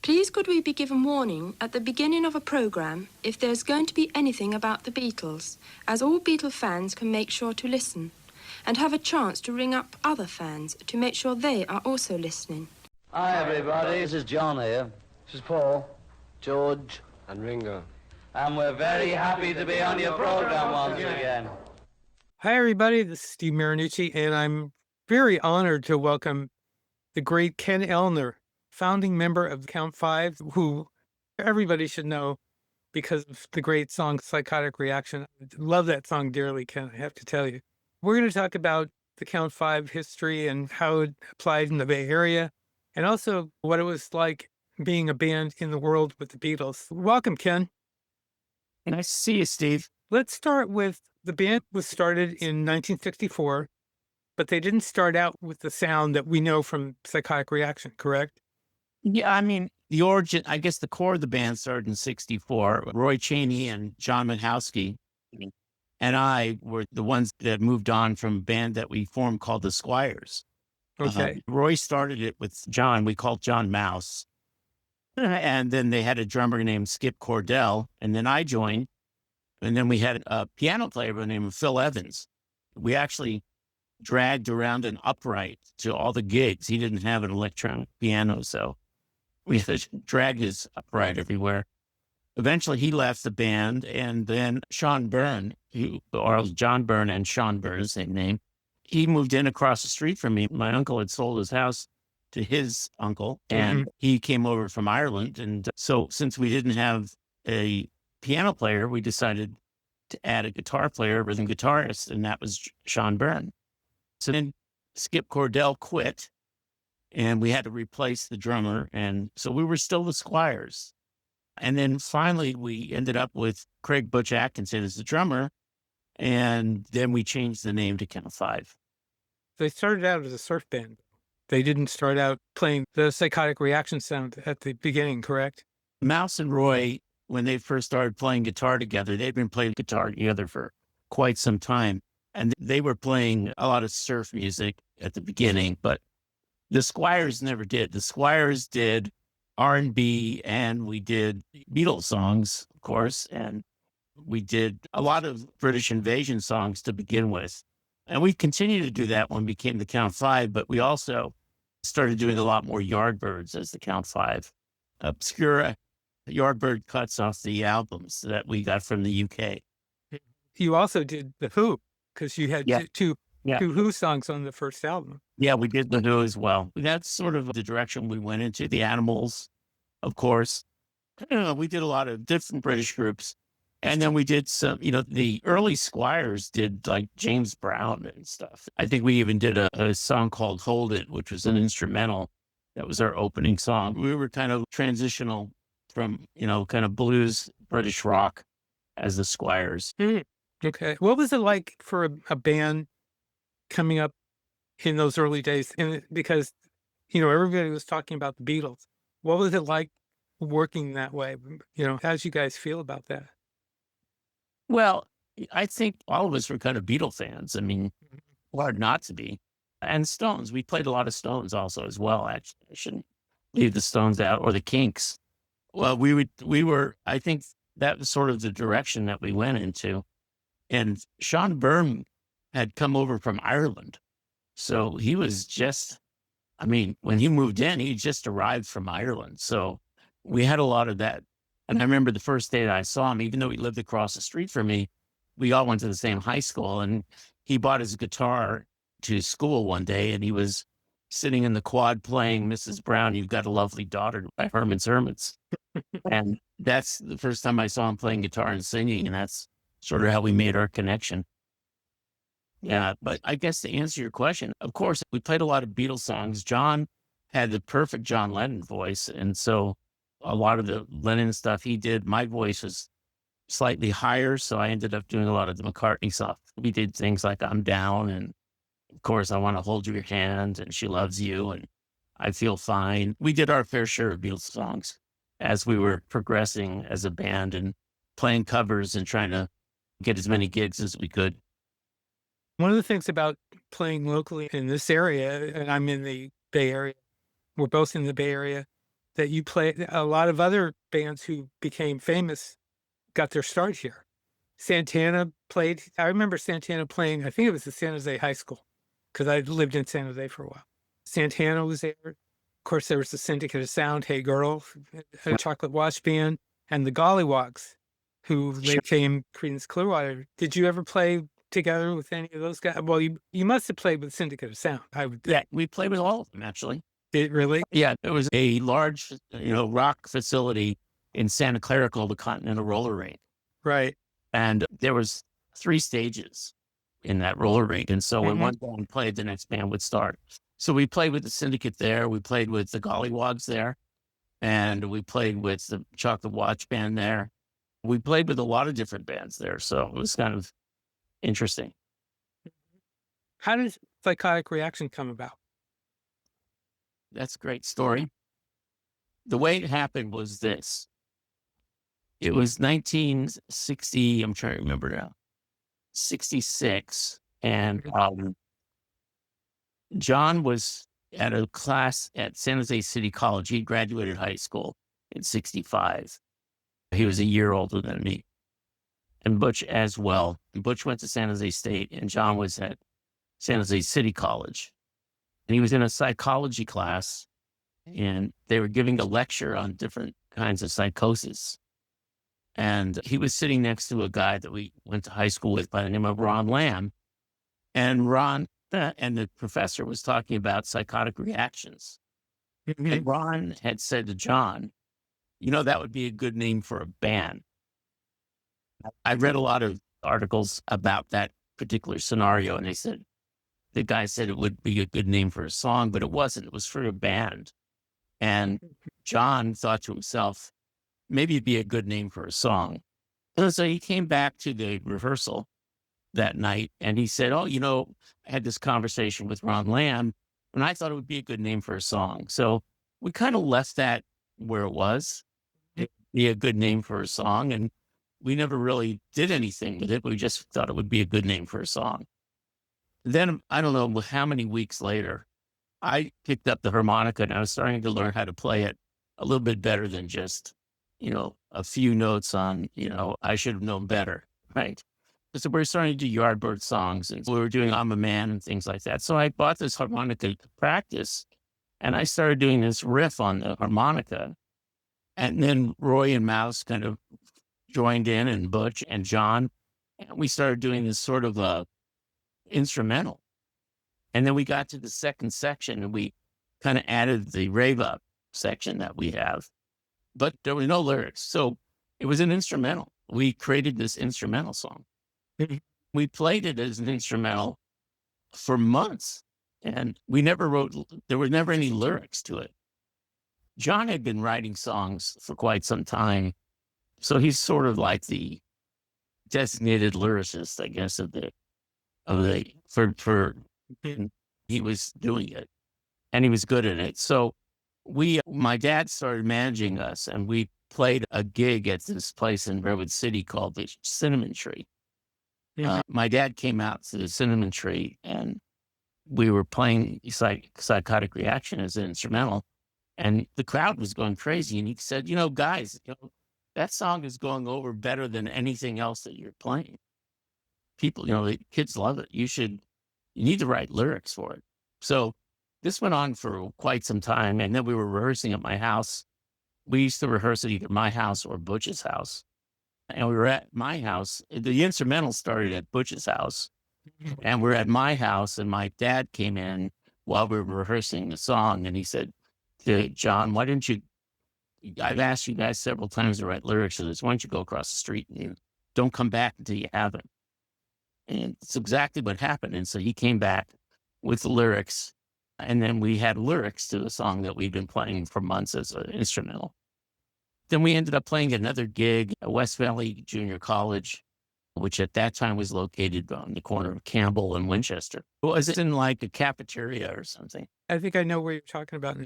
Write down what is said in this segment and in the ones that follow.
Please could we be given warning at the beginning of a programme if there's going to be anything about the Beatles, as all Beatle fans can make sure to listen, and have a chance to ring up other fans to make sure they are also listening. Hi everybody, this is John here. This is Paul, George and Ringo. And we're very happy to be on your programme once again. Hi everybody, this is Steve Marinucci, and I'm very honored to welcome the great Kenn Ellner, founding member of Count 5, who everybody should know because of the great song Psychotic Reaction. I love that song dearly, Ken, I have to tell you. We're going to talk about the Count 5 history and how it applied in the Bay Area, and also what it was like being a band in the world with the Beatles. Welcome, Ken. Nice to see you, Steve. Let's start with the band was started in 1964, but they didn't start out with the sound that we know from Psychotic Reaction, correct? Yeah, I mean, the origin, I guess the core of the band started in 64. Roy Chaney and John Mahowski and I were the ones that moved on from a band that we formed called the Squires. Okay. Roy started it with John. We called John Mouse. And then they had a drummer named Skip Cordell. And then I joined. And then we had a piano player by the name of Phil Evans. We actually dragged around an upright to all the gigs. He didn't have an electronic piano, so we had to drag his upright everywhere. Eventually, he left the band, and then Sean Byrne, or John Byrne and Sean Byrne, same name, he moved in across the street from me. My uncle had sold his house to his uncle, and he came over from Ireland. And so since we didn't have a piano player, we decided to add a guitar player, rhythm guitarist, and that was Sean Byrne. So then Skip Cordell quit, and we had to replace the drummer. And so we were still the Squires. And then finally, we ended up with Craig Butch Atkinson as the drummer. And then we changed the name to Count 5. They started out as a surf band. They didn't start out playing the Psychotic Reaction sound at the beginning, correct? Mouse and Roy, when they first started playing guitar together, they'd been playing guitar together for quite some time. And they were playing a lot of surf music at the beginning, but the Squires never did. The Squires did R&B, and we did Beatles songs, of course, and we did a lot of British invasion songs to begin with. And we continued to do that when we became the Count 5, but we also started doing a lot more Yardbirds as the Count 5. Obscure Yardbird cuts off the albums that we got from the UK. You also did The Who, because you had two Who songs on the first album. Yeah, we did The Who as well. That's sort of the direction we went into. The Animals, of course. We did a lot of different British groups. And then we did some, the early Squires did like James Brown and stuff. I think we even did a song called Hold It, which was an instrumental. That was our opening song. We were kind of transitional from, kind of blues, British rock as the Squires. Okay. What was it like for a band coming up in those early days? And because, everybody was talking about the Beatles. What was it like working that way? How did you guys feel about that? Well, I think all of us were kind of Beatle fans. I mean, hard not to be. And Stones, we played a lot of Stones also as well, actually. I shouldn't leave the Stones out, or the Kinks. Well, I think that was sort of the direction that we went into. And Sean Byrne had come over from Ireland. So he was when he moved in, he just arrived from Ireland. So we had a lot of that. And I remember the first day that I saw him, even though he lived across the street from me, we all went to the same high school, and he bought his guitar to school one day, and he was sitting in the quad playing Mrs. Brown, You've Got a Lovely Daughter by Herman's Hermits. And that's the first time I saw him playing guitar and singing, and that's sort of how we made our connection. Yeah, but I guess to answer your question, of course, we played a lot of Beatles songs. John had the perfect John Lennon voice, and so a lot of the Lennon stuff he did, my voice was slightly higher, so I ended up doing a lot of the McCartney stuff. We did things like I'm Down, and of course, I Want to Hold Your Hand, and She Loves You, and I Feel Fine. We did our fair share of Beatles songs as we were progressing as a band and playing covers and trying to get as many gigs as we could. One of the things about playing locally in this area, and I'm in the Bay Area, we're both in the Bay Area, that you play. A lot of other bands who became famous got their start here. Santana played. I remember Santana playing, I think it was at San Jose High School, because I lived in San Jose for a while. Santana was there. Of course, there was the Syndicate of Sound, Hey Girl, a Chocolate Watch Band, and the Gollywogs, who later became Creedence Clearwater. Did you ever play together with any of those guys? Well, you must have played with Syndicate of Sound, I would think. Yeah, we played with all of them, actually. Did really? Yeah, it was a large, rock facility in Santa Clara called the Continental Roller Rink. Right. And there was 3 stages in that roller rink. And so when Mhm. one band played, the next band would start. So we played with the Syndicate there. We played with the Gollywogs there. And we played with the Chocolate Watch Band there. We played with a lot of different bands there. So it was kind of interesting. How does Psychotic Reaction come about? That's a great story. The way it happened was this. It was 1960, I'm trying to remember now, 66. And John was at a class at San Jose City College. He graduated high school in 65. He was a year older than me. And Butch as well. Butch went to San Jose State, and John was at San Jose City College. And he was in a psychology class, and they were giving a lecture on different kinds of psychosis. And he was sitting next to a guy that we went to high school with by the name of Ron Lamb. And Ron and the professor was talking about psychotic reactions. Mhm. And Ron had said to John, that would be a good name for a band. I read a lot of articles about that particular scenario, and the guy said it would be a good name for a song, but it wasn't. It was for a band. And John thought to himself, maybe it'd be a good name for a song. And so he came back to the rehearsal that night and he said, I had this conversation with Ron Lamb and I thought it would be a good name for a song. So we kind of left that where it was. It'd be a good name for a song. And we never really did anything with it. We just thought it would be a good name for a song. Then I don't know how many weeks later, I picked up the harmonica and I was starting to learn how to play it a little bit better than just a few notes on, I should have known better, right? So we're starting to do Yardbird songs and we were doing I'm a Man and things like that. So I bought this harmonica to practice and I started doing this riff on the harmonica. And then Roy and Mouse kind of joined in and Butch and John. And we started doing this sort of instrumental. And then we got to the second section and we kind of added the rave up section that we have. But there were no lyrics. So it was an instrumental. We created this instrumental song. We played it as an instrumental for months and there were never any lyrics to it. John had been writing songs for quite some time. So he's sort of like the designated lyricist, I guess, he was doing it and he was good at it. So my dad started managing us and we played a gig at this place in Redwood City called the Cinnamon Tree. My dad came out to the Cinnamon Tree and we were playing Psychotic Reaction as an instrumental and the crowd was going crazy. And he said, guys, that song is going over better than anything else that you're playing. People, the kids love it. You need to write lyrics for it. So this went on for quite some time. And then we were rehearsing at my house. We used to rehearse at either my house or Butch's house. And we were at my house. The instrumental started at Butch's house. And we're at my house. And my dad came in while we were rehearsing the song. And he said to John, I've asked you guys several times to write lyrics to this. Why don't you go across the street and don't come back until you have them? And it's exactly what happened. And so he came back with the lyrics. And then we had lyrics to the song that we'd been playing for months as an instrumental. Then we ended up playing another gig at West Valley Junior College, which at that time was located on the corner of Campbell and Winchester. It was in like a cafeteria or something. I think I know where you're talking about.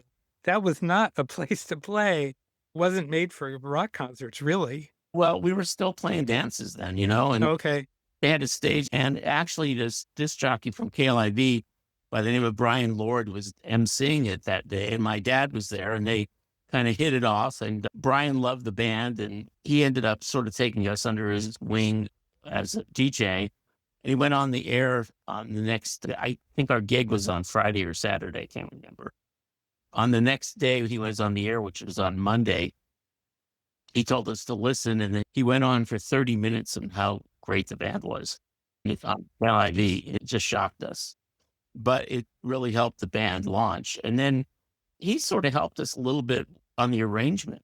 That was not a place to play. It wasn't made for rock concerts, really. Well, we were still playing dances then, and Okay. they had a stage. And actually this disc jockey from KLIV by the name of Brian Lord was emceeing it that day. And my dad was there and they kind of hit it off, and Brian loved the band, and he ended up sort of taking us under his wing as a DJ. And he went on the air on the next, I think our gig was on Friday or Saturday, I can't remember. On the next day, he was on the air, which was on Monday. He told us to listen, and then he went on for 30 minutes on how great the band was. It's on LIV. It just shocked us. But it really helped the band launch. And then he sort of helped us a little bit on the arrangement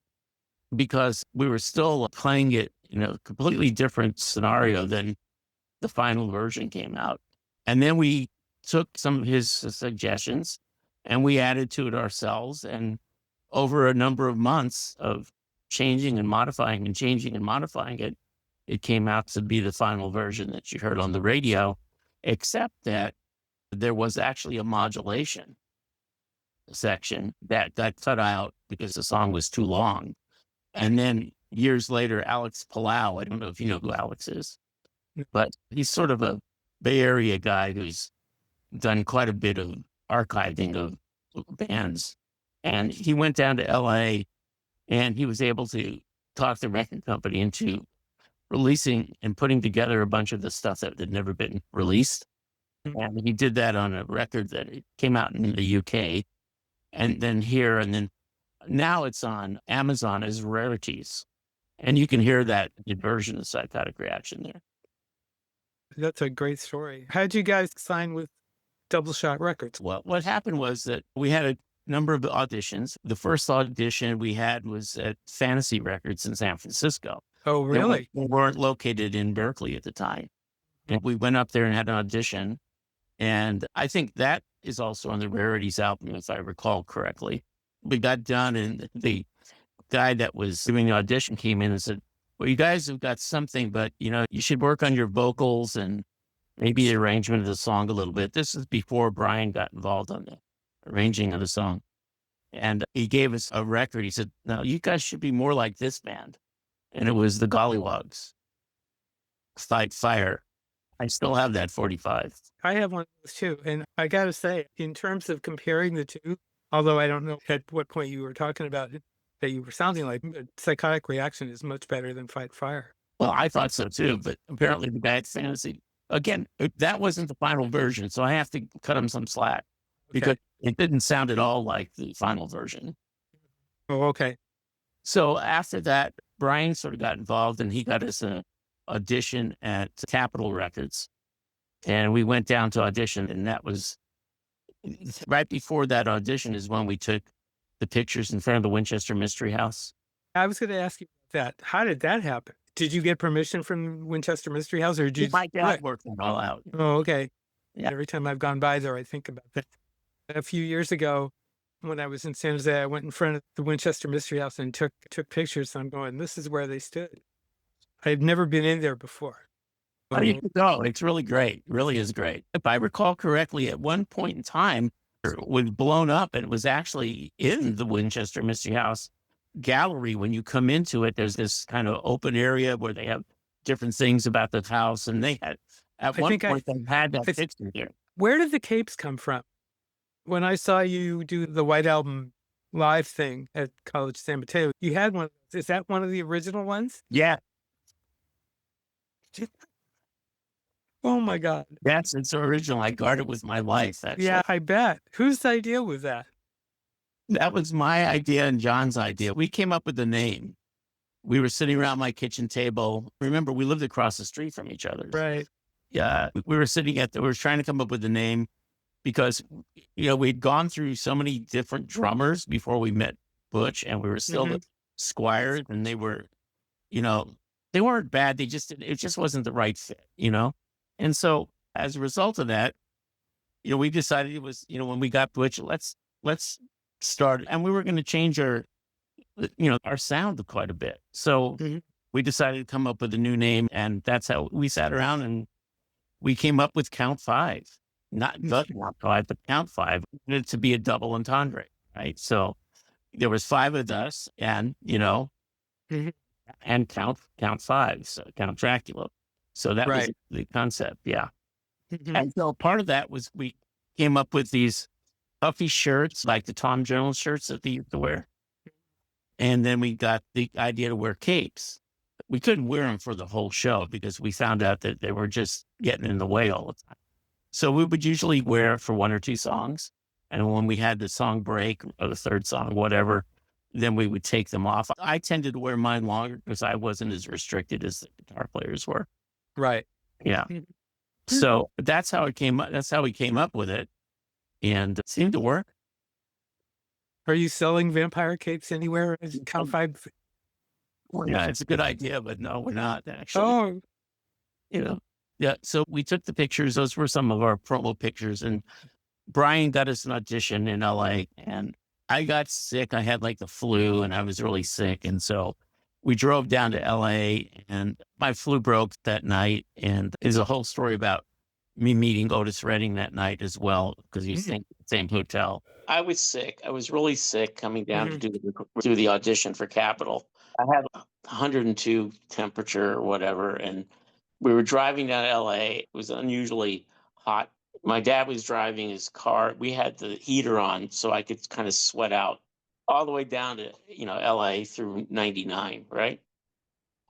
because we were still playing it in a completely different scenario than the final version came out. And then we took some of his suggestions and we added to it ourselves. And over a number of months of changing and modifying and changing and modifying it, it came out to be the final version that you heard on the radio, except that there was actually a modulation section that got cut out because the song was too long. And then years later, Alex Palau, I don't know if you know who Alex is, but he's sort of a Bay Area guy who's done quite a bit of archiving of bands. And he went down to LA and he was able to talk the record company into releasing and putting together a bunch of the stuff that had never been released. And he did that on a record that it came out in the UK and then here, and then now it's on Amazon as rarities. And you can hear that version of Psychotic Reaction there. That's a great story. How'd you guys sign with Double Shot Records? Well, what happened was that we had a number of auditions. The first audition we had was at Fantasy Records in San Francisco. Oh, really? They weren't located in Berkeley at the time. And we went up there and had an audition. And I think that is also on the Rarities album, if I recall correctly. We got done and the guy that was doing the audition came in and said, well, you guys have got something, but you should work on your vocals and maybe the arrangement of the song a little bit. This is before Brian got involved on the arranging of the song. And he gave us a record. He said, no, you guys should be more like this band. And it was the Gollywogs. Fight Fire. I still have that 45. I have one of those too. And I got to say, in terms of comparing the two, although I don't know at what point you were talking about it, that you were sounding like, Psychotic Reaction is much better than Fight Fire. Well, I thought so too, but apparently the guy at Fantasy, again, that wasn't the final version, so I have to cut him some slack because it didn't sound at all like the final version. Oh, okay. So after that, Brian sort of got involved and he got us an audition at Capitol Records. And we went down to audition, and that was right before that audition is when we took the pictures in front of the Winchester Mystery House. I was going to ask you that. How did that happen? Did you get permission from Winchester Mystery House, or did you? My dad worked it all out. Oh, okay. Yeah. Every time I've gone by there, I think about that. A few years ago, when I was in San Jose, I went in front of the Winchester Mystery House and took pictures. And I'm going, this is where they stood. I had never been in there before. You can go. It's really great. It really is great. If I recall correctly, at one point in time, it was blown up and it was actually in the Winchester Mystery House gallery. When you come into it, there's this kind of open area where they have different things about the house. And they had, at one point, they had that picture there. Where did the capes come from? When I saw you do the White Album live thing at College San Mateo, you had one. Is that one of the original ones? Yeah. Oh my God. Yes, it's original. I guard it with my life. Actually. Yeah, I bet. Whose idea was that? That was my idea and John's idea. We came up with the name. We were sitting around my kitchen table. Remember, we lived across the street from each other. Right. Yeah. We were sitting we were trying to come up with the name because, we'd gone through so many different drummers before we met Butch, and we were still the Squires, and they were, they weren't bad. It just wasn't the right fit, And so as a result of that, we decided it was, when we got Butch, let's start. And we were going to change our sound quite a bit. So we decided to come up with a new name. And that's how we sat around and we came up with Count 5, not the Count 5, but Count 5. We wanted it to be a double entendre, right? So there was 5 of us and, and Count 5, so Count Dracula. So that was the concept. Yeah. And so part of that was we came up with these puffy shirts, like the Tom Jones shirts that they used to wear. And then we got the idea to wear capes. We couldn't wear them for the whole show because we found out that they were just getting in the way all the time. So we would usually wear it for 1 or 2 songs. And when we had the song break or the third song, whatever, then we would take them off. I tended to wear mine longer because I wasn't as restricted as the guitar players were. Right. Yeah. So that's how it came up. That's how we came up with it. And it seemed to work. Are you selling vampire capes anywhere? Count 5. Yeah, it's a good idea, but no, we're not actually. Oh, Yeah. So we took the pictures. Those were some of our promo pictures. And Brian got us an audition in LA, and I got sick. I had like the flu and I was really sick. And so we drove down to LA and my flu broke that night. And there's a whole story about me meeting Otis Redding that night as well, because he's staying at the same hotel. I was sick. I was really sick coming down to do the audition for Capitol. I had 102 temperature or whatever. And we were driving down to LA. It was unusually hot. My dad was driving his car. We had the heater on so I could kind of sweat out all the way down to, LA through 99, right?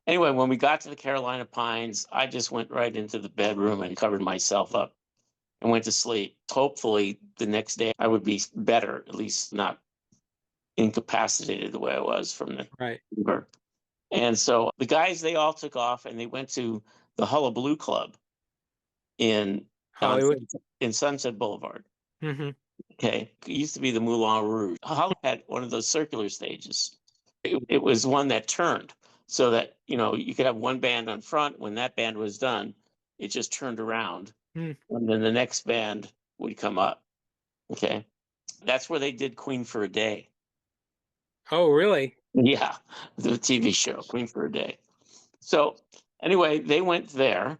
Anyway, when we got to the Carolina Pines, I just went right into the bedroom and covered myself up and went to sleep. Hopefully the next day I would be better, at least not incapacitated the way I was from the fever. And so the guys, they all took off and they went to the Hullabaloo Club in Hollywood. In Sunset Boulevard. Mm-hmm. Okay. It used to be the Moulin Rouge. Hollywood had one of those circular stages. It was one that turned so that, you could have one band on front. When that band was done, it just turned around. And then the next band would come up. Okay. That's where they did Queen for a Day. Oh, really? Yeah. The TV show, Queen for a Day. So anyway, they went there.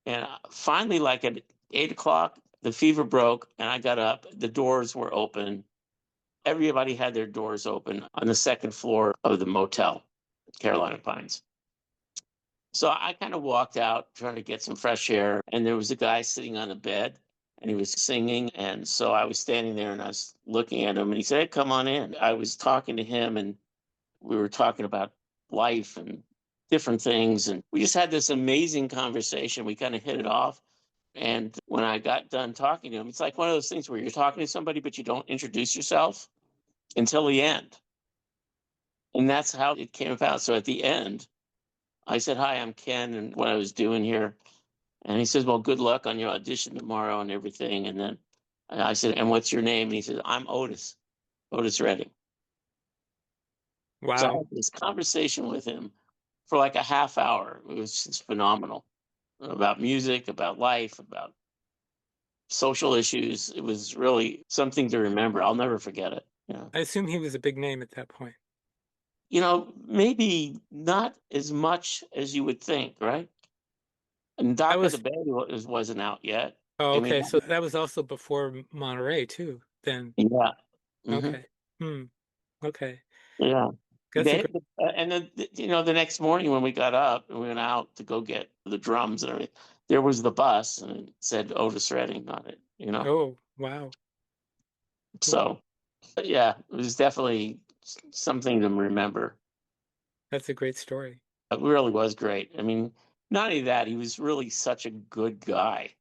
And finally, like at 8 o'clock, the fever broke and I got up. The doors were open. Everybody had their doors open on the second floor of the motel, Carolina Pines. So I kind of walked out trying to get some fresh air. And there was a guy sitting on a bed and he was singing. And so I was standing there and I was looking at him and he said, "Hey, come on in." I was talking to him and we were talking about life and different things. And we just had this amazing conversation. We kind of hit it off. And when I got done talking to him, it's like one of those things where you're talking to somebody, but you don't introduce yourself until the end. And that's how it came about. So at the end, I said, "Hi, I'm Ken, and what I was doing here." And he says, "Well, good luck on your audition tomorrow and everything." And then I said, "And what's your name?" And he said, "I'm Otis Redding." Wow. So I had this conversation with him for like a half hour. It was just phenomenal, about music, about life, about social issues. It was really something to remember. I'll never forget it. I assume he was a big name at that point. Maybe not as much as you would think, right? And Doc of the Bay wasn't out yet. Oh, okay. So that was also before Monterey too, then. Yeah. Okay. Okay. Yeah. That's and then, the next morning when we got up and we went out to go get the drums and everything, there was the bus and it said Otis Redding on it, Oh, wow. So, yeah, it was definitely something to remember. That's a great story. It really was great. I mean, not only that, he was really such a good guy,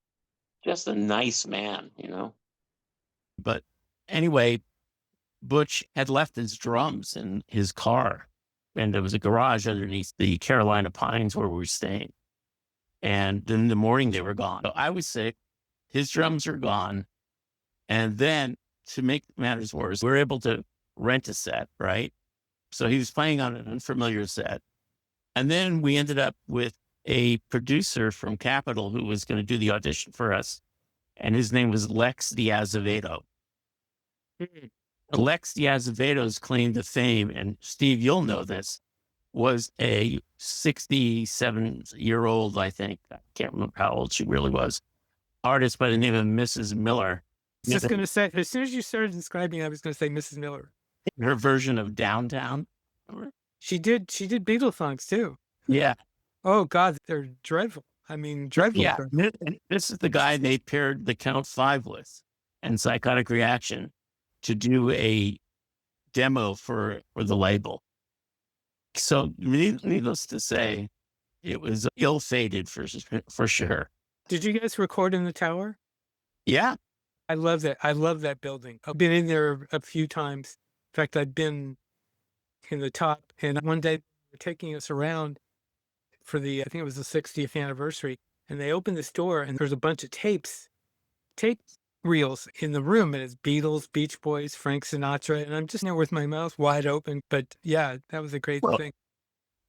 just a nice man, But anyway, Butch had left his drums in his car, and there was a garage underneath the Carolina Pines where we were staying. And in the morning, they were gone. So I was sick. His drums are gone. And then, to make matters worse, we were able to rent a set, right? So he was playing on an unfamiliar set. And then we ended up with a producer from Capitol who was going to do the audition for us. And his name was Lex D'Azevedo. Lex D'Azevedo's claim to fame, and Steve, you'll know this, was a 67-year-old, I think, I can't remember how old she really was, artist by the name of Mrs. Miller. I was just going to say, as soon as you started describing, I was going to say Mrs. Miller. Her version of Downtown. She did Beatles songs too. Yeah. Oh God, they're dreadful. I mean, dreadful. Yeah. And this is the guy they paired the Count 5 with and Psychotic Reaction to do a demo for the label. So needless to say, it was ill-fated for sure. Did you guys record in the tower? Yeah. I love that. I love that building. I've been in there a few times. In fact, I've been in the top, and one day they were taking us around for I think it was the 60th anniversary, and they opened this door, and there's a bunch of tape reels in the room, and it's Beatles, Beach Boys, Frank Sinatra, and I'm just there with my mouth wide open. But yeah, that was a great Well, thing.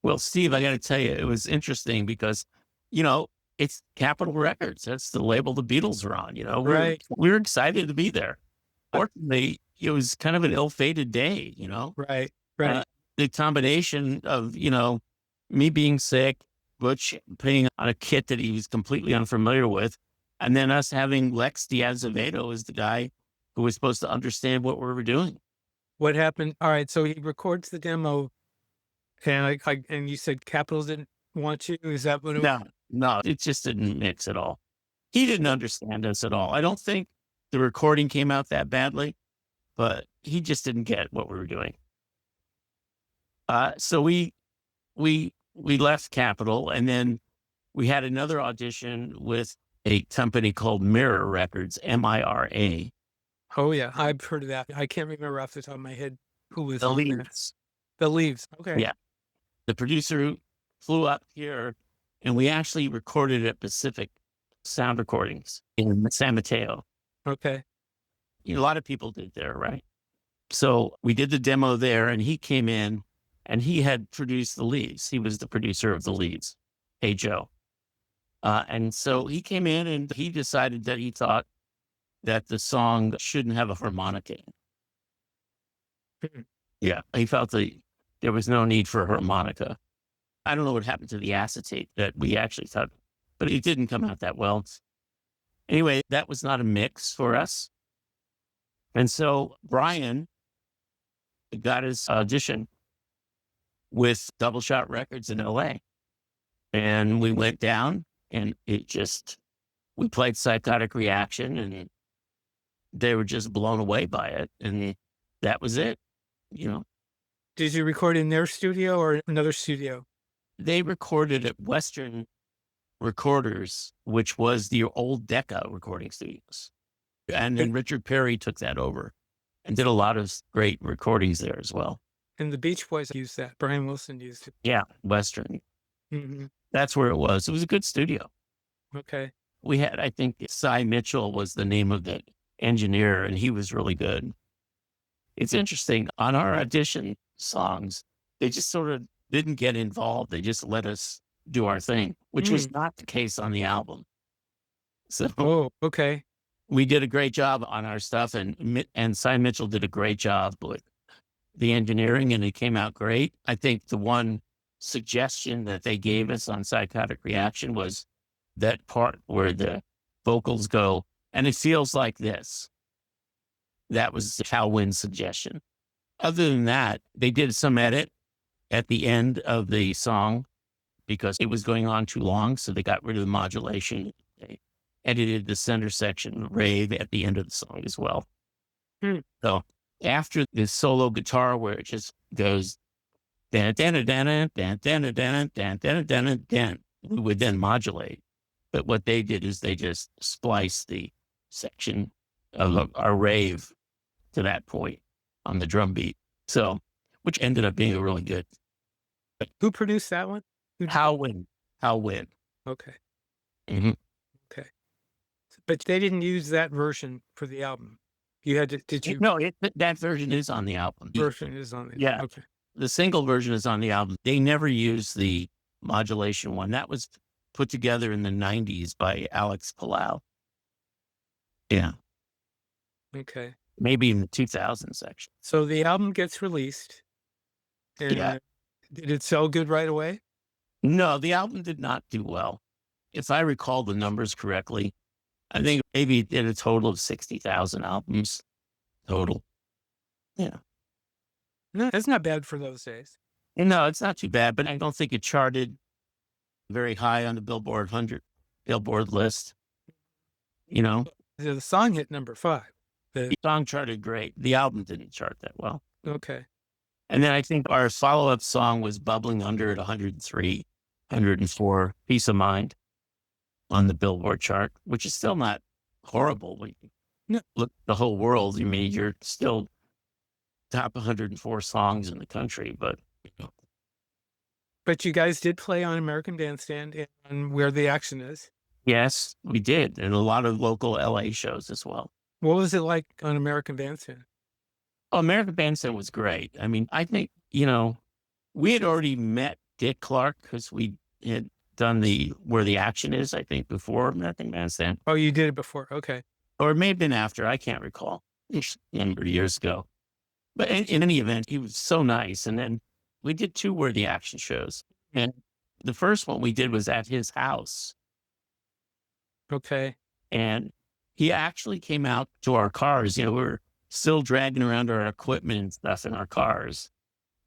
well, Steve, I got to tell you, it was interesting because, you know, it's Capitol Records. That's the label the Beatles are on. You know, Right. we were excited to be there. Fortunately, it was kind of an ill-fated day. You know, Right. Right. the combination of, you know, me being sick, Butch putting on a kit that he was completely unfamiliar with, and then us having Lex D'Azevedo as the guy who was supposed to understand what we were doing. What happened? All right. So he records the demo, and and you said Capitol didn't want you. Is that what it was? No, it just didn't mix at all. He didn't understand us at all. I don't think the recording came out that badly, but he just didn't get what we were doing. So we left Capitol, and then we had another audition with a company called Mirror Records, MIRA. Oh yeah, I've heard of that. I can't remember off the top of my head who was The on that. Leaves. The Leaves. Okay. Yeah. The producer flew up here, and we actually recorded at Pacific Sound Recordings in San Mateo. Okay. A lot of people did there, right? So we did the demo there, and he came in, and he had produced the Leaves. He was the producer of the Leaves, Hey Joe. And so he came in, and he decided that he thought that the song shouldn't have a harmonica. Yeah, he felt that there was no need for a harmonica. I don't know what happened to the acetate that we actually thought, but it didn't come out that well. Anyway, that was not a mix for us. And so Brian got his audition with Double Shot Records in LA. And we went down, and we played Psychotic Reaction, and they were just blown away by it. And that was it, you know. Did you record in their studio or another studio? They recorded at Western Recorders, which was the old Decca recording studios. And then Richard Perry took that over and did a lot of great recordings there as well. And the Beach Boys used that. Brian Wilson used it. Yeah, Western. Mm-hmm. That's where it was. It was a good studio. Okay. We had, I think, Cy Mitchell was the name of the engineer, and he was really good. It's interesting. On our audition songs, they just sort of didn't get involved. They just let us do our thing, which was not the case on the album. So, okay. We did a great job on our stuff, and Cy Mitchell did a great job with the engineering, and it came out great. I think the one suggestion that they gave us on Psychotic Reaction was that part where the vocals go, and it feels like this. That was Hal Wynn's suggestion. Other than that, they did some edit at the end of the song because it was going on too long, so they got rid of the modulation. They edited the center section rave at the end of the song as well. So after the solo guitar where it just goes dan dan dan dan dan dan dan dan dan dan, we would then modulate. But what they did is they just spliced the section of our rave to that point on the drum beat. So, which ended up being a really good. Who produced that one? Hal Wynn. Okay. Mm-hmm. Okay. But they didn't use that version for the album. You had to, did you? No, that version is on the album. Version is on the Yeah. Okay. The single version is on the album. They never used the modulation one. That was put together in the 90s by Alex Palau. Yeah. Okay. Maybe in the 2000 section. So the album gets released. And Yeah. Did it sell good right away? No, the album did not do well. If I recall the numbers correctly, I think maybe it did a total of 60,000 albums total. Yeah. No, that's not bad for those days. No, it's not too bad, but I don't think it charted very high on the Billboard list. You know, The song hit number 5. the song charted great. The album didn't chart that well. Okay. And then I think our follow-up song was Bubbling Under at 103, 104, Peace of Mind on the Billboard chart, which is still not horrible. When you No. look at the whole world, I mean, you're still top 104 songs in the country, but But you guys did play on American Bandstand and on Where the Action Is. yes, we did. And a lot of local LA shows as well. What was it like on American Bandstand? Oh, American Bandstand was great. I mean, I think, we had already met Dick Clark because we had done the Where the Action Is, I think, before American Bandstand. Oh, you did it before. Okay. Or it may have been after. I can't recall. It's a number of years ago. But in any event, he was so nice. And then we did 2 Where the Action shows. And the first one we did was at his house. Okay. And he actually came out to our cars. We were still dragging around our equipment and stuff in our cars.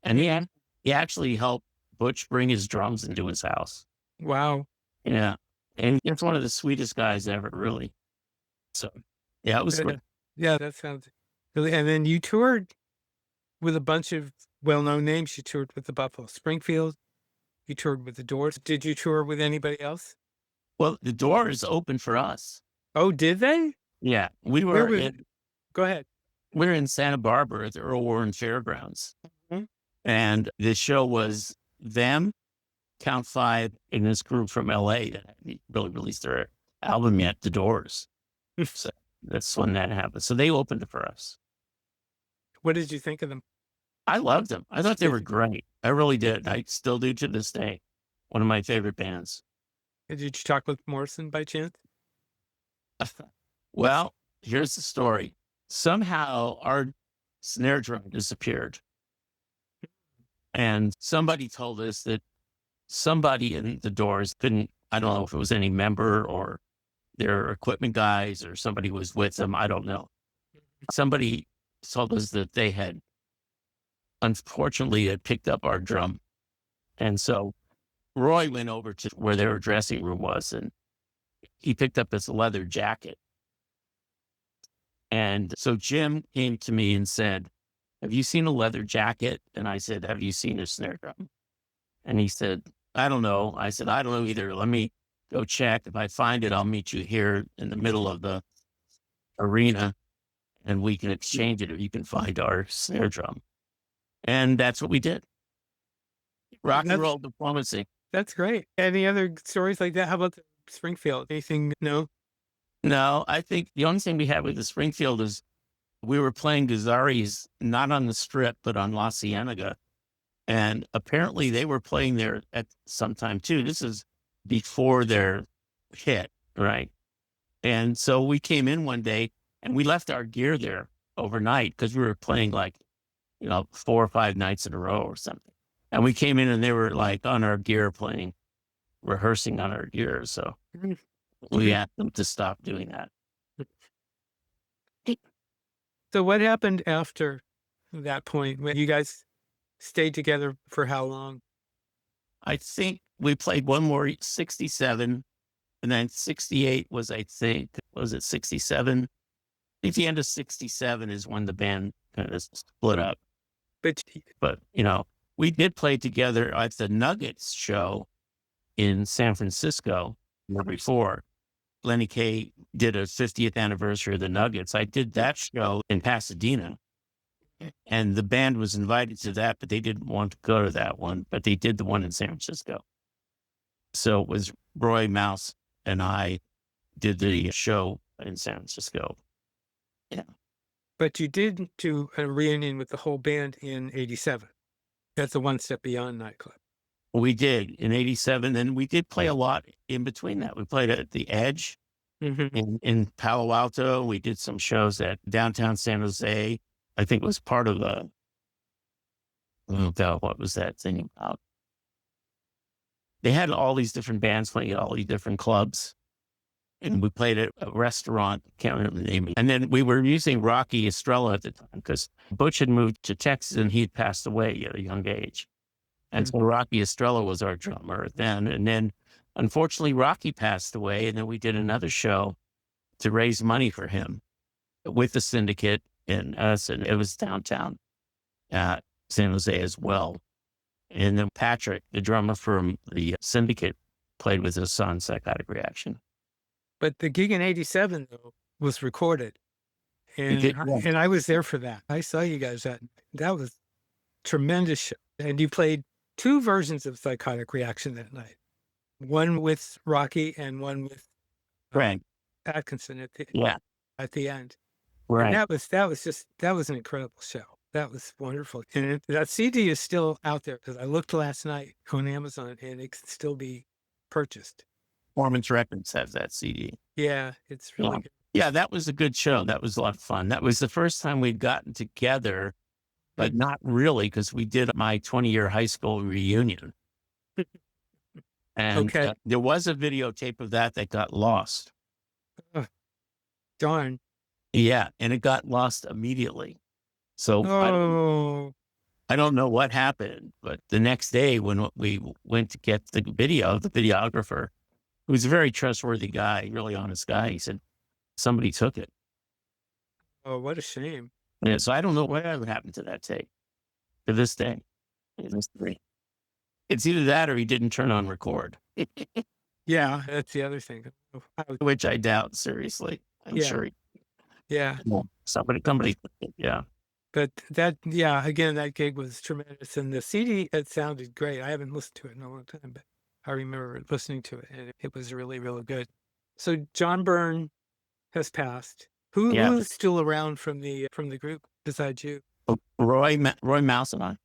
And he actually helped Butch bring his drums into his house. Wow. Yeah. And he's one of the sweetest guys ever, really. So, yeah, it was great. Yeah, that sounds really. And then you toured with a bunch of well-known names. You toured with the Buffalo Springfield. You toured with the Doors. Did you tour with anybody else? Well, the Doors opened for us. Oh, did they? Yeah. We Where were was- in, Go ahead. we were in Santa Barbara at the Earl Warren Fairgrounds. Mhm. And the show was them, Count Five, and this group from LA that hadn't really released their album yet, The Doors. So that's when that happened. So they opened it for us. What did you think of them? I loved them. I thought they were great. I really did. I still do to this day. One of my favorite bands. Did you talk with Morrison by chance? Well, here's the story. Somehow our snare drum disappeared. And somebody told us that somebody in the Doors couldn't, I don't know if it was any member or their equipment guys or somebody was with them. I don't know. Somebody told us that they had, unfortunately, had picked up our drum. And so Roy went over to where their dressing room was and he picked up this leather jacket. And so Jim came to me and said, "Have you seen a leather jacket?" And I said, "Have you seen a snare drum?" And he said, "I don't know." I said, "I don't know either. Let me go check. If I find it, I'll meet you here in the middle of the arena and we can exchange it, or you can find our snare drum." And that's what we did. Rock and roll diplomacy. That's great. Any other stories like that? How about the Springfield? Anything? No? No, I think the only thing we had with the Springfield is we were playing Gazzari's not on the Strip, but on La Cienega. And apparently they were playing there at some time too. This is before their hit, right? And so we came in one day and we left our gear there overnight because we were playing 4 or 5 nights in a row or something. And we came in and they were on our gear playing, rehearsing on our gear. So we asked them to stop doing that. So what happened after that point when you guys stayed together for how long? I think we played one more 67 and then 68 was it 67? I think the end of 67 is when the band kind of split up. But, we did play together at the Nuggets show in San Francisco the year before. Lenny Kaye did a 50th anniversary of the Nuggets. I did that show in Pasadena. And the band was invited to that, but they didn't want to go to that one. But they did the one in San Francisco. So it was Roy Mouse and I did the show in San Francisco. Yeah. But you did do a reunion with the whole band in 87. That's a one step beyond nightclub. We did in 87. And we did play a lot in between that. We played at the Edge in Palo Alto. We did some shows at downtown San Jose. I think it was part of what was that thing about? They had all these different bands playing at all these different clubs. And we played at a restaurant, can't remember the name. And then we were using Rocky Estrella at the time because Butch had moved to Texas and he had passed away at a young age. And so Rocky Estrella was our drummer then. And then unfortunately, Rocky passed away. And then we did another show to raise money for him with the syndicate and us. And it was downtown. San Jose as well. And then Patrick, the drummer from the Syndicate, played with us on Psychotic Reaction. But the gig in '87 though was recorded, and and I was there for that. I saw you guys that was tremendous show. And you played 2 versions of Psychotic Reaction that night. One with Rocky and one with Right. Atkinson at the end. Right. And that was an incredible show. That was wonderful. And that CD is still out there because I looked last night on Amazon and it can still be purchased. Performance Records has that CD. Yeah, it's really good. Yeah, that was a good show. That was a lot of fun. That was the first time we'd gotten together, but not really, because we did my 20-year high school reunion. And there was a videotape of that got lost. Oh, darn. Yeah, and it got lost immediately. So I don't know what happened, but the next day when we went to get the videographer, who was a very trustworthy guy, really honest guy, he said, somebody took it. Oh, what a shame. Yeah, so I don't know whatever happened to that tape to this day. It's either that or he didn't turn on record. Yeah, that's the other thing. Which I doubt, seriously. I'm sure. Somebody, yeah. But again, that gig was tremendous. And the CD, it sounded great. I haven't listened to it in a long time, but I remember listening to it and it was really, really good. So John Byrne has passed. Who's still around from the group besides you? Roy Mouse and I.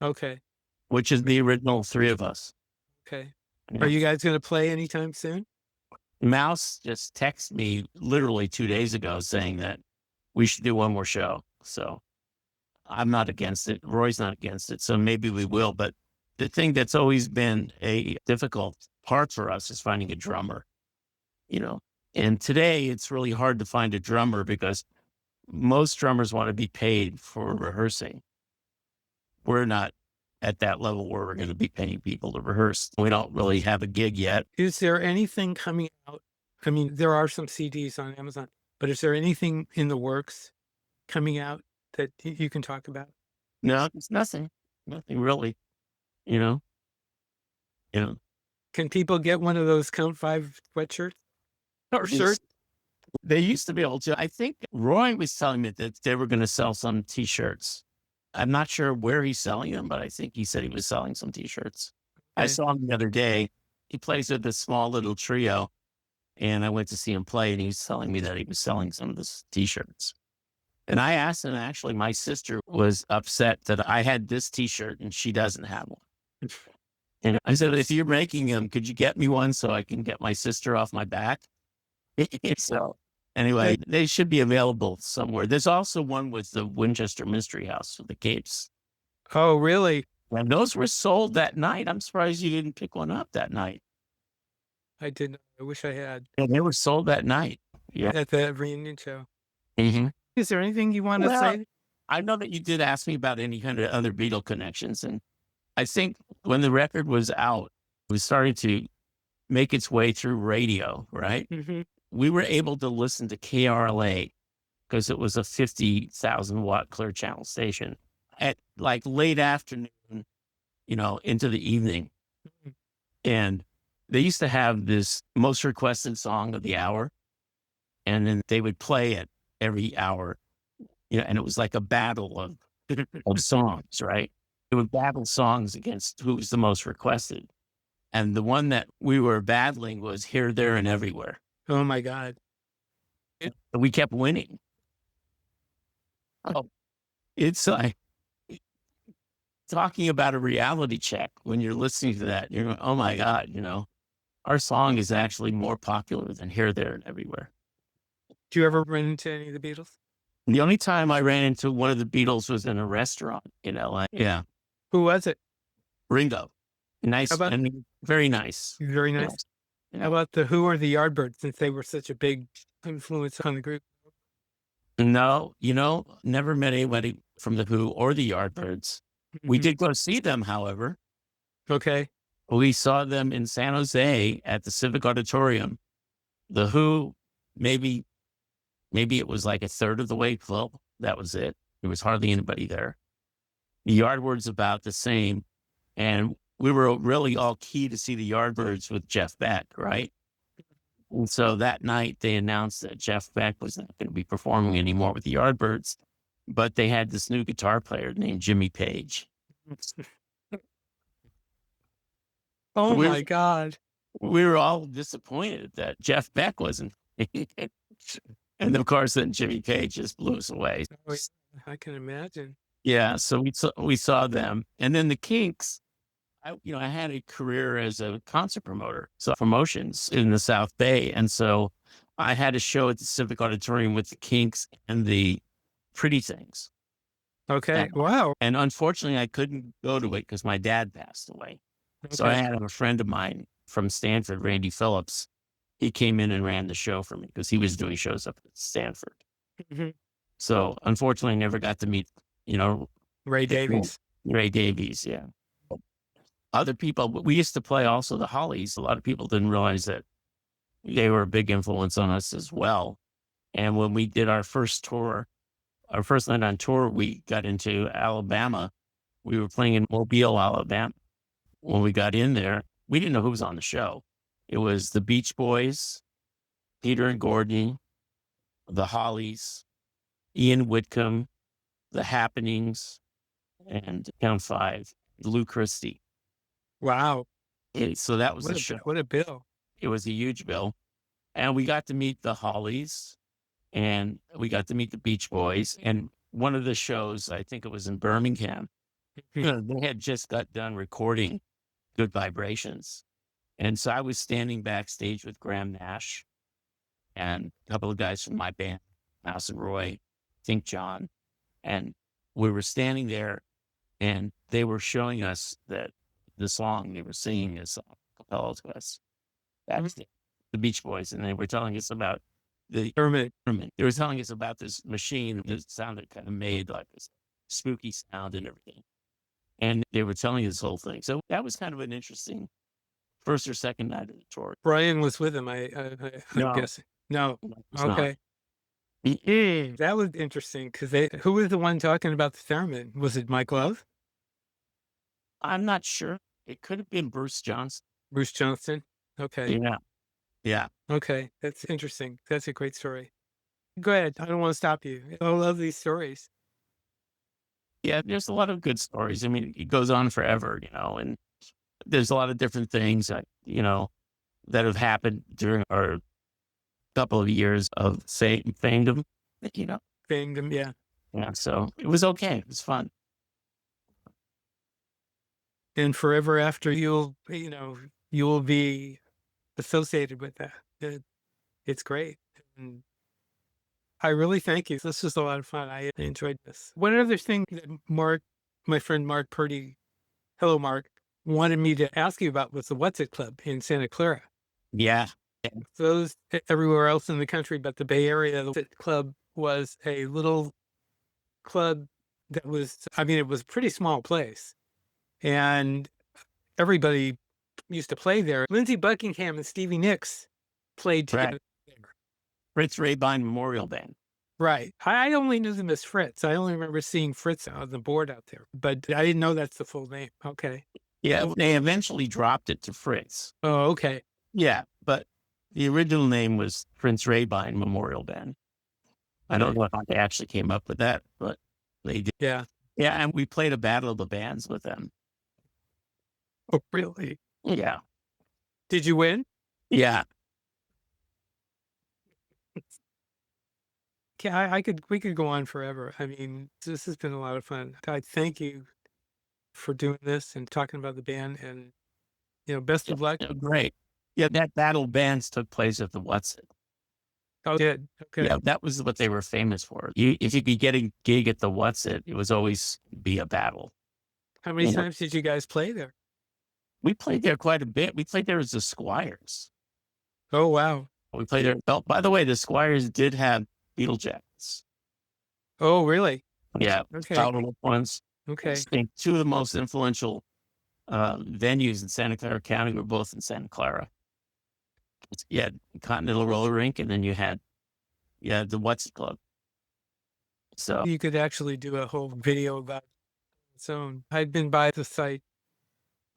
Okay. Which is the original 3 of us. Okay. Yeah. Are you guys going to play anytime soon? Mouse just texted me literally 2 days ago saying that we should do one more show. So I'm not against it. Roy's not against it. So maybe we will. But the thing that's always been a difficult part for us is finding a drummer, And today it's really hard to find a drummer because most drummers want to be paid for rehearsing. We're not at that level where we're going to be paying people to rehearse. We don't really have a gig yet. Is there anything coming out? I mean, there are some CDs on Amazon, but is there anything in the works coming out that you can talk about? No, it's nothing really, Can people get one of those Count 5 sweatshirts or shirts? They used to be able to. I think Roy was telling me that they were going to sell some T-shirts. I'm not sure where he's selling them, but I think he said he was selling some T-shirts. Okay. I saw him the other day. He plays with this small little trio, and I went to see him play, and he was telling me that he was selling some of the T-shirts. And I asked him, actually, my sister was upset that I had this T-shirt and she doesn't have one. And I said, if you're making them, could you get me one so I can get my sister off my back? So anyway, they should be available somewhere. There's also one with the Winchester Mystery House with the capes. Oh, really? And those were sold that night. I'm surprised you didn't pick one up that night. I didn't. I wish I had. And they were sold that night. Yeah. At the reunion show. Mm-hmm. Is there anything you want to say? I know that you did ask me about any kind of other Beatle connections. And I think when the record was out, it was starting to make its way through radio, right? Mm-hmm. We were able to listen to KRLA because it was a 50,000 watt clear channel station at like late afternoon, into the evening. Mm-hmm. And they used to have this most requested song of the hour. And then they would play it every hour, and it was like a battle of songs, right? It would battle songs against who was the most requested. And the one that we were battling was Here, There, and Everywhere. Oh, my God. We kept winning. Oh, it's like talking about a reality check when you're listening to that. You're going, oh, my God, our song is actually more popular than Here, There, and Everywhere. Do you ever run into any of the Beatles? The only time I ran into one of the Beatles was in a restaurant in LA. Yeah. Who was it? Ringo. Nice. Very nice. Very nice. Yeah. How about the Who or the Yardbirds, since they were such a big influence on the group? No, never met anybody from the Who or the Yardbirds. Mm-hmm. We did go see them, however. Okay. We saw them in San Jose at the Civic Auditorium. The Who, maybe it was like a third of the way full. That was it. There was hardly anybody there. The Yardbirds about the same. And we were really all key to see the Yardbirds with Jeff Beck, right? And so that night they announced that Jeff Beck was not going to be performing anymore with the Yardbirds, but they had this new guitar player named Jimmy Page. Oh we my God. we were all disappointed that Jeff Beck wasn't. And of course, then Jimmy Page just blew us away. Oh, yeah, I can imagine. Yeah, so we saw them, and then the Kinks. I had a career as a concert promoter, so promotions in the South Bay, and so I had a show at the Civic Auditorium with the Kinks and the Pretty Things. Okay. Wow. And unfortunately, I couldn't go to it because my dad passed away. So I Okay. had a friend of mine from Stanford, Randy Phillips. He came in and ran the show for me because he was doing shows up at Stanford. Mhm. So unfortunately, I never got to meet, Ray Davies. Ray Davies. Yeah. Other people, we used to play also the Hollies. A lot of people didn't realize that they were a big influence on us as well. And when we did our first tour, our first night on tour, we got into Alabama. We were playing in Mobile, Alabama. When we got in there, we didn't know who was on the show. It was the Beach Boys, Peter and Gordon, the Hollies, Ian Whitcomb, the Happenings, and Count Five, Lou Christie. Wow. So that was the show. What a bill. It was a huge bill. And we got to meet the Hollies, and we got to meet the Beach Boys. And one of the shows, I think it was in Birmingham, they had just got done recording Good Vibrations. And so I was standing backstage with Graham Nash and a couple of guys from my band, Mouse and Roy, I think John. And we were standing there, and they were showing us that the song they were singing is a cappella to us. That's the Beach Boys. And they were telling us about the Hermit. They were telling us about this machine that sounded kind of made like this spooky sound and everything. And they were telling us this whole thing. So that was kind of an interesting first or second night of the tour. Brian was with him, I'm No. guessing. No. It's not. Okay. That was interesting because who was the one talking about the theremin? Was it Mike Love? I'm not sure. It could have been Bruce Johnson. Bruce Johnston? Okay. Yeah. Yeah. Okay. That's interesting. That's a great story. Go ahead. I don't want to stop you. I love these stories. Yeah. There's a lot of good stories. I mean, it goes on forever, and there's a lot of different things, that have happened during our couple of years of fandom, Fandom, yeah. Yeah. So it was okay. It was fun. And forever after you will be associated with that. It's great. And I really thank you. This was a lot of fun. I enjoyed this. One other thing that my friend Mark Purdy, hello Mark, wanted me to ask you about was the What's It Club in Santa Clara. Yeah. Those everywhere else in the country, but the Bay Area, the What's It Club was a little club that was, it was a pretty small place. And everybody used to play there. Lindsey Buckingham and Stevie Nicks played together there. Fritz Rabine Memorial Band. Right. I only knew them as Fritz. I only remember seeing Fritz on the board out there, but I didn't know that's the full name. Okay. Yeah. They eventually dropped it to Fritz. Oh, okay. Yeah. But the original name was Fritz Rabine Memorial Band. I don't know if they actually came up with that, but they did. Yeah. Yeah. And we played a battle of the bands with them. Oh, really? Yeah. Did you win? Yeah. Yeah, we could go on forever. This has been a lot of fun. I thank you for doing this and talking about the band, and best of luck. Great. Yeah, that battle bands took place at the What's It. Oh, did. Okay. Yeah, that was what they were famous for. If you could get a gig at the What's It, it was always be a battle. How many times did you guys play there? We played there quite a bit. We played there as the Squires. Oh, wow. We played there. Oh, by the way, the Squires did have Beatle jackets. Oh, really? Yeah. Okay. Powderlip ones. Okay. I think two of the most influential venues in Santa Clara County were both in Santa Clara. You had Continental Roller Rink, and then you had the What's It Club. So you could actually do a whole video about its own. I'd been by the site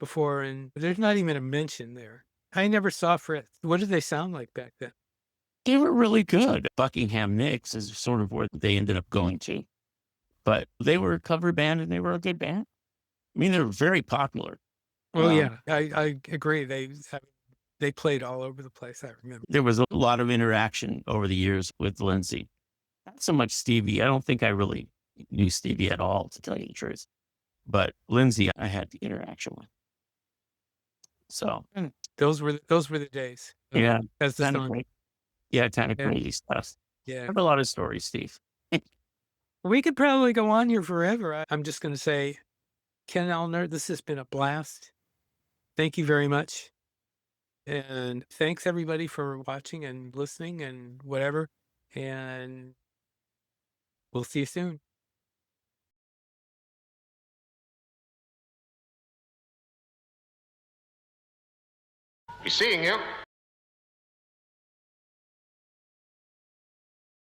before, and there's not even a mention there. I never saw Fritz. What did they sound like back then? They were really good. Buckingham Nicks is sort of where they ended up going to. But they were a cover band and they were a good band. I mean, they were very popular. Oh, yeah, I agree. They played all over the place, I remember. There was a lot of interaction over the years with Lindsay. Not so much Stevie. I don't think I really knew Stevie at all, to tell you the truth. But Lindsay, I had the interaction with. So Those were the days. yeah, As the kind of song. great. Yeah, kind of Yeah. crazy stuff. I Yeah. have a lot of stories, Steve. We could probably go on here forever. I'm just going to say, Kenn Ellner, this has been a blast. Thank you very much. And thanks everybody for watching and listening and whatever. And we'll see you soon. He's seeing you.